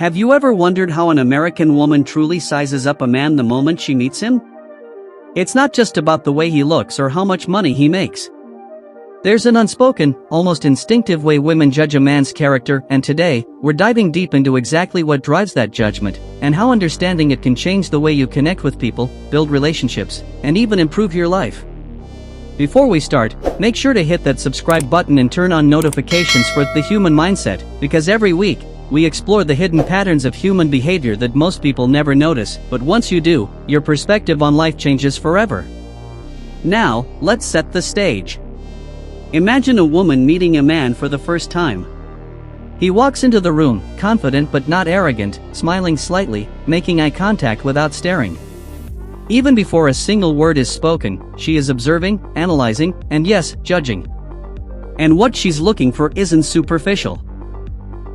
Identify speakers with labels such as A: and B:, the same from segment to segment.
A: Have you ever wondered how an American woman truly sizes up a man the moment she meets him? It's not just about the way he looks or how much money he makes. There's an unspoken, almost instinctive way women judge a man's character, and today, we're diving deep into exactly what drives that judgment, and how understanding it can change the way you connect with people, build relationships, and even improve your life. Before we start, make sure to hit that subscribe button and turn on notifications for The Human Mindset, because every week, we explore the hidden patterns of human behavior that most people never notice, but once you do, your perspective on life changes forever. Now, let's set the stage. Imagine a woman meeting a man for the first time. He walks into the room, confident but not arrogant, smiling slightly, making eye contact without staring. Even before a single word is spoken, she is observing, analyzing, and yes, judging. And what she's looking for isn't superficial.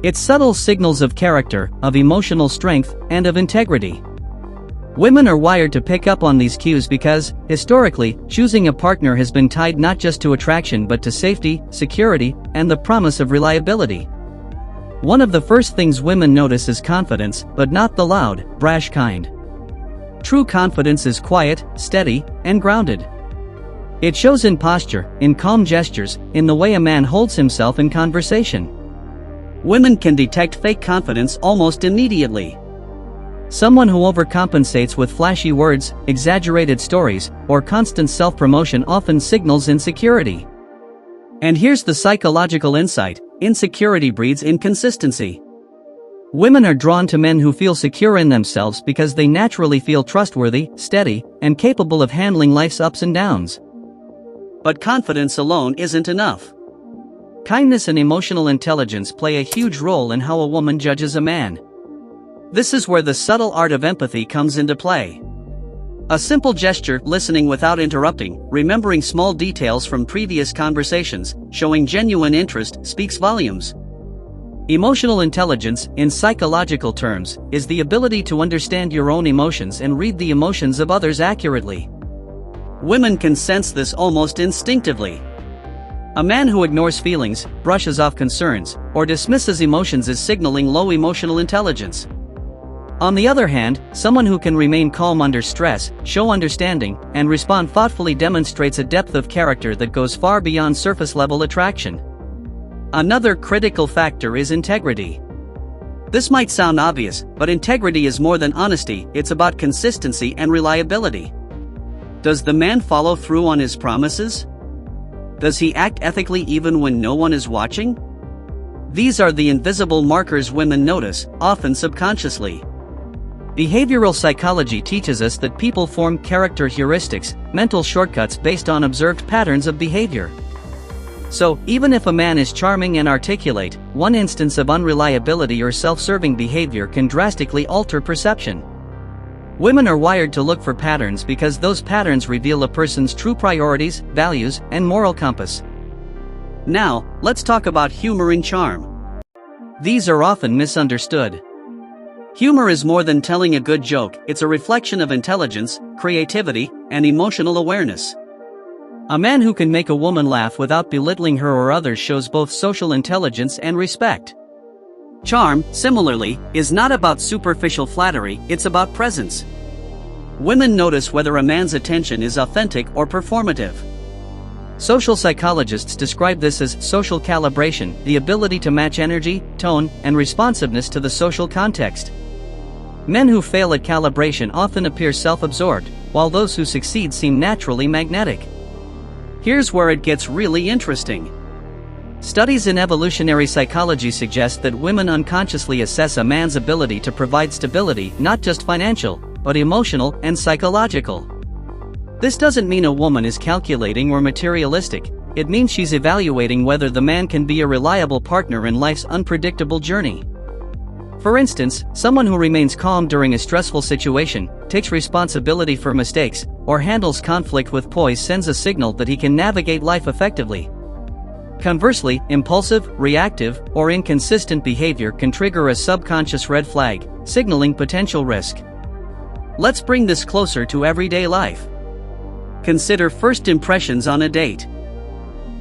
A: It's subtle signals of character, of emotional strength, and of integrity. Women are wired to pick up on these cues because, historically, choosing a partner has been tied not just to attraction but to safety, security, and the promise of reliability. One of the first things women notice is confidence, but not the loud, brash kind. True confidence is quiet, steady, and grounded. It shows in posture, in calm gestures, in the way a man holds himself in conversation. Women can detect fake confidence almost immediately. Someone who overcompensates with flashy words, exaggerated stories, or constant self-promotion often signals insecurity. And here's the psychological insight: insecurity breeds inconsistency. Women are drawn to men who feel secure in themselves because they naturally feel trustworthy, steady, and capable of handling life's ups and downs. But confidence alone isn't enough. Kindness and emotional intelligence play a huge role in how a woman judges a man. This is where the subtle art of empathy comes into play. A simple gesture, listening without interrupting, remembering small details from previous conversations, showing genuine interest, speaks volumes. Emotional intelligence, in psychological terms, is the ability to understand your own emotions and read the emotions of others accurately. Women can sense this almost instinctively. A man who ignores feelings, brushes off concerns, or dismisses emotions is signaling low emotional intelligence. On the other hand, someone who can remain calm under stress, show understanding, and respond thoughtfully demonstrates a depth of character that goes far beyond surface-level attraction. Another critical factor is integrity. This might sound obvious, but integrity is more than honesty, it's about consistency and reliability. Does the man follow through on his promises? Does he act ethically even when no one is watching? These are the invisible markers women notice, often subconsciously. Behavioral psychology teaches us that people form character heuristics, mental shortcuts based on observed patterns of behavior. So, even if a man is charming and articulate, one instance of unreliability or self-serving behavior can drastically alter perception. Women are wired to look for patterns because those patterns reveal a person's true priorities, values, and moral compass. Now, let's talk about humor and charm. These are often misunderstood. Humor is more than telling a good joke, it's a reflection of intelligence, creativity, and emotional awareness. A man who can make a woman laugh without belittling her or others shows both social intelligence and respect. Charm, similarly, is not about superficial flattery, it's about presence. Women notice whether a man's attention is authentic or performative. Social psychologists describe this as social calibration, the ability to match energy, tone, and responsiveness to the social context. Men who fail at calibration often appear self-absorbed, while those who succeed seem naturally magnetic. Here's where it gets really interesting. Studies in evolutionary psychology suggest that women unconsciously assess a man's ability to provide stability, not just financial, but emotional and psychological. This doesn't mean a woman is calculating or materialistic, it means she's evaluating whether the man can be a reliable partner in life's unpredictable journey. For instance, someone who remains calm during a stressful situation, takes responsibility for mistakes, or handles conflict with poise sends a signal that he can navigate life effectively. Conversely, impulsive, reactive, or inconsistent behavior can trigger a subconscious red flag, signaling potential risk. Let's bring this closer to everyday life. Consider first impressions on a date.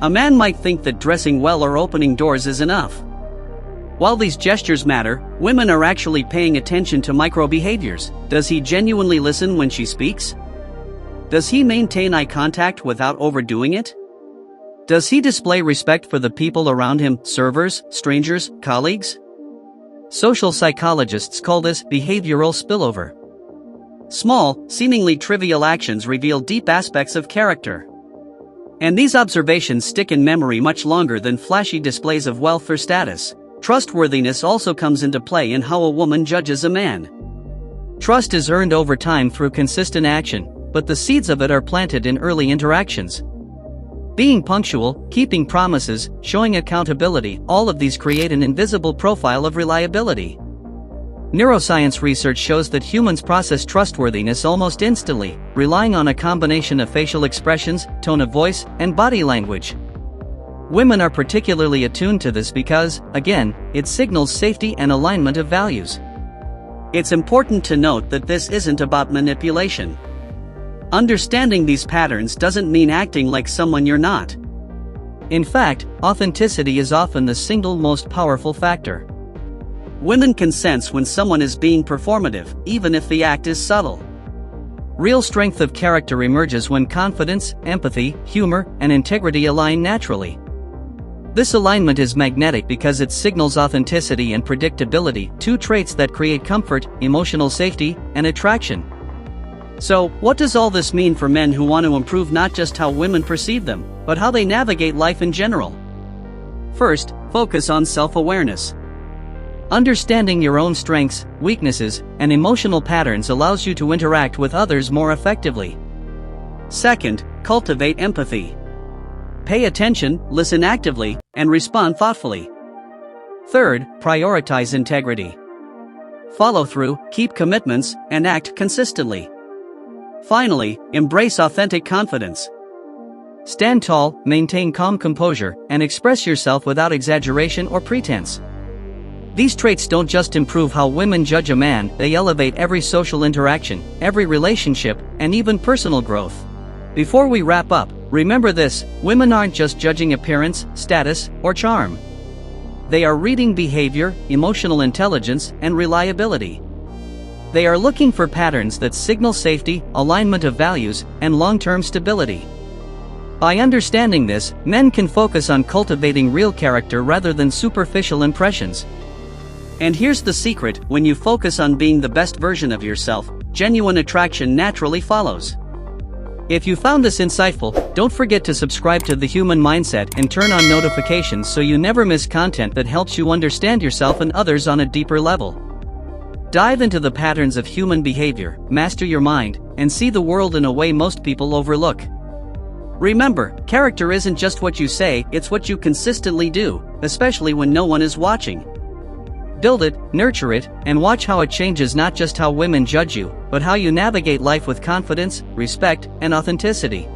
A: A man might think that dressing well or opening doors is enough. While these gestures matter, women are actually paying attention to micro behaviors. Does he genuinely listen when she speaks? Does he maintain eye contact without overdoing it? Does he display respect for the people around him, servers, strangers, colleagues? Social psychologists call this behavioral spillover. Small, seemingly trivial actions reveal deep aspects of character. And these observations stick in memory much longer than flashy displays of wealth or status. Trustworthiness also comes into play in how a woman judges a man. Trust is earned over time through consistent action, but the seeds of it are planted in early interactions. Being punctual, keeping promises, showing accountability, all of these create an invisible profile of reliability. Neuroscience research shows that humans process trustworthiness almost instantly, relying on a combination of facial expressions, tone of voice, and body language. Women are particularly attuned to this because, again, it signals safety and alignment of values. It's important to note that this isn't about manipulation. Understanding these patterns doesn't mean acting like someone you're not. In fact, authenticity is often the single most powerful factor. Women can sense when someone is being performative, even if the act is subtle. Real strength of character emerges when confidence, empathy, humor, and integrity align naturally. This alignment is magnetic because it signals authenticity and predictability, two traits that create comfort, emotional safety, and attraction. So, what does all this mean for men who want to improve not just how women perceive them, but how they navigate life in general? First, focus on self-awareness. Understanding your own strengths, weaknesses, and emotional patterns allows you to interact with others more effectively. Second, cultivate empathy. Pay attention, listen actively, and respond thoughtfully. Third, prioritize integrity. Follow through, keep commitments, and act consistently. Finally, embrace authentic confidence. Stand tall, maintain calm composure, and express yourself without exaggeration or pretense. These traits don't just improve how women judge a man, they elevate every social interaction, every relationship, and even personal growth. Before we wrap up, remember this: women aren't just judging appearance, status, or charm. They are reading behavior, emotional intelligence, and reliability. They are looking for patterns that signal safety, alignment of values, and long-term stability. By understanding this, men can focus on cultivating real character rather than superficial impressions. And here's the secret: when you focus on being the best version of yourself, genuine attraction naturally follows. If you found this insightful, don't forget to subscribe to The Human Mindset and turn on notifications so you never miss content that helps you understand yourself and others on a deeper level. Dive into the patterns of human behavior, master your mind, and see the world in a way most people overlook. Remember, character isn't just what you say, it's what you consistently do, especially when no one is watching. Build it, nurture it, and watch how it changes not just how women judge you, but how you navigate life with confidence, respect, and authenticity.